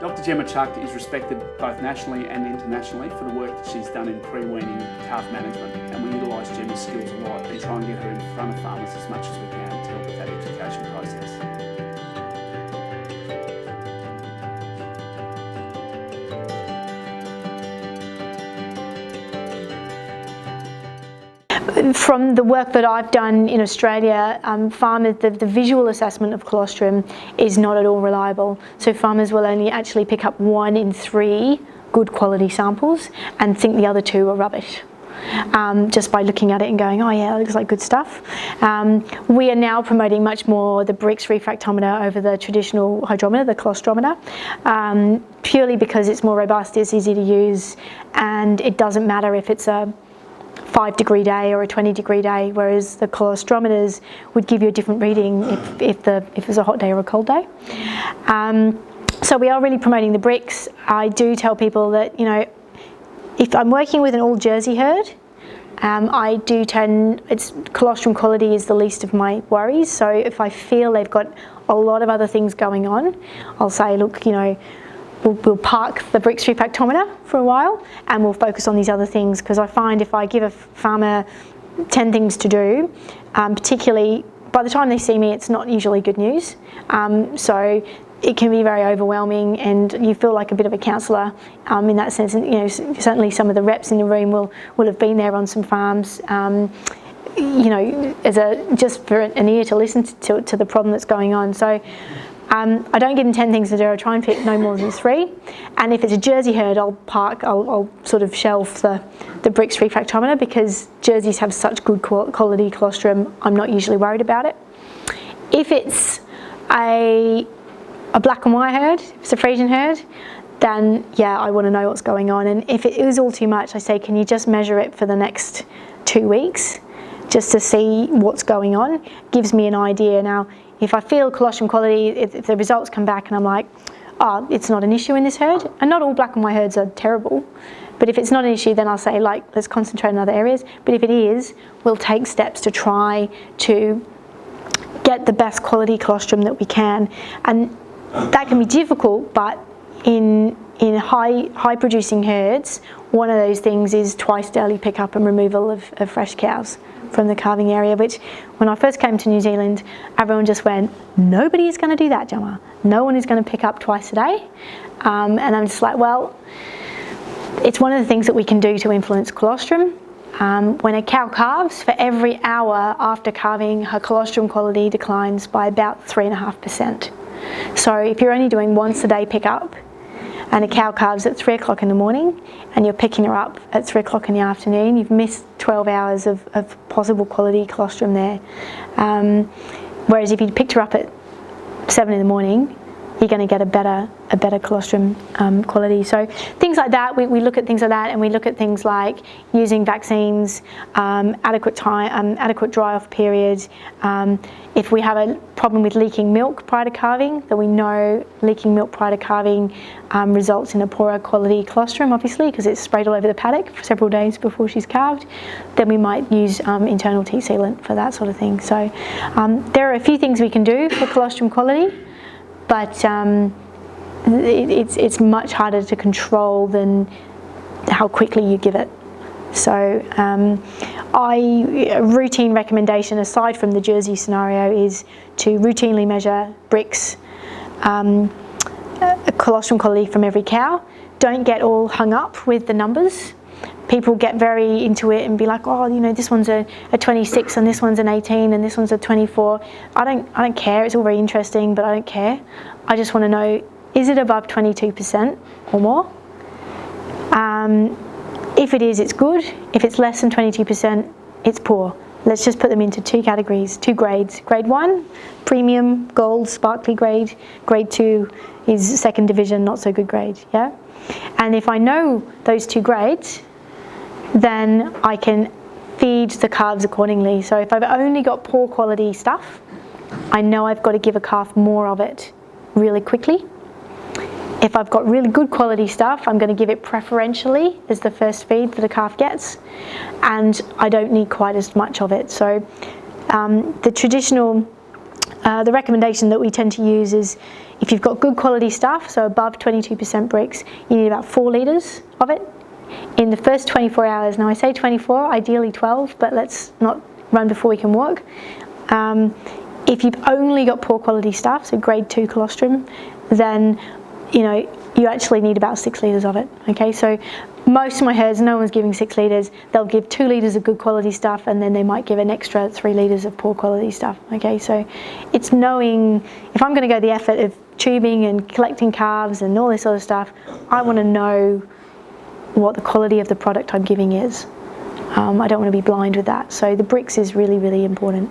Dr. Gemma Chuck is respected both nationally and internationally for the work that she's done in pre-weaning calf management, and we utilise Gemma's skills a lot and try and get her in front of farmers as much as we can to help with that education process. From the work that I've done in Australia, farmers, the visual assessment of colostrum is not at all reliable. So farmers will only actually pick up 1 in 3 good quality samples and think the other 2 are rubbish. Just by looking at it and going, oh yeah, it looks like good stuff. We are now promoting much more the Brix refractometer over the traditional hydrometer, the colostrometer, purely because it's more robust, it's easy to use, and it doesn't matter if it's a 5-degree day or a 20-degree day, whereas the colostrometers would give you a different reading if it was a hot day or a cold day. So we are really promoting the Brix. I do tell people that, you know, if I'm working with an all Jersey herd, I do colostrum quality is the least of my worries. So if I feel they've got a lot of other things going on, I'll say, look, you know, we'll park the Brix refractometer for a while and we'll focus on these other things, because I find if I give a farmer 10 things to do, particularly by the time they see me, it's not usually good news. So it can be very overwhelming, and you feel like a bit of a counsellor in that sense. And, you know, certainly some of the reps in the room will have been there on some farms, you know, just for an ear to listen to the problem that's going on. So I don't give them 10 things to do. I try and pick no more than 3. And if it's a Jersey herd, I'll sort of shelf the Brix refractometer, because Jerseys have such good quality colostrum. I'm not usually worried about it. If it's a black and white herd, if it's a Friesian herd, then yeah, I want to know what's going on. And if it is all too much, I say, can you just measure it for the next 2 weeks just to see what's going on? Gives me an idea. Now, if I feel colostrum quality, if the results come back and I'm like, oh, it's not an issue in this herd, and not all black and white herds are terrible, but if it's not an issue, then I'll say, like, let's concentrate on other areas. But if it is, we'll take steps to try to get the best quality colostrum that we can. And that can be difficult, but in high producing herds, one of those things is twice daily pickup and removal of fresh cows from the calving area, which when I first came to New Zealand, everyone just went, nobody is going to do that, Gemma. No one is going to pick up twice a day. And I'm just like, well, it's one of the things that we can do to influence colostrum. When a cow calves, for every hour after calving, her colostrum quality declines by about 3.5%. So if you're only doing once a day pickup, and a cow calves at 3 o'clock in the morning, and you're picking her up at 3 o'clock in the afternoon, you've missed 12 hours of possible quality colostrum there. Whereas if you picked her up at 7 in the morning, you're going to get a better colostrum quality. So things like that, we look at things like that, and we look at things like using vaccines, adequate dry off period. If we have a problem with leaking milk prior to calving, then we know leaking milk prior to calving results in a poorer quality colostrum, obviously, because it's sprayed all over the paddock for several days before she's calved. Then we might use internal tea sealant for that sort of thing. So there are a few things we can do for colostrum quality, but it's much harder to control than how quickly you give it. So a routine recommendation, aside from the Jersey scenario, is to routinely measure Brix colostrum quality from every cow. Don't get all hung up with the numbers. People get very into it and be like, oh, you know, this one's a 26 and this one's an 18 and this one's a 24. I don't care. It's all very interesting, but I don't care. I just want to know, is it above 22% or more? If it is, it's good. If it's less than 22%, it's poor. Let's just put them into 2 categories, 2 grades. Grade 1, premium, gold, sparkly grade. Grade 2 is second division, not so good grade, yeah? And if I know those 2 grades, then I can feed the calves accordingly. So if I've only got poor quality stuff, I know I've got to give a calf more of it really quickly. If I've got really good quality stuff, I'm going to give it preferentially as the first feed that the calf gets, and I don't need quite as much of it. So the traditional the recommendation that we tend to use is if you've got good quality stuff, so above 22% bricks, you need about 4 litres of it in the first 24 hours. Now I say 24, ideally 12, but let's not run before we can walk. If you've only got poor quality stuff, so grade 2 colostrum, then you actually need about 6 litres of it. Okay, so most of my herds, no one's giving 6 litres. They'll give 2 litres of good quality stuff, and then they might give an extra 3 litres of poor quality stuff. Okay, so it's knowing, if I'm going to go the effort of tubing and collecting calves and all this sort of stuff, I want to know what the quality of the product I'm giving is. I don't want to be blind with that. So the bricks is really, really important.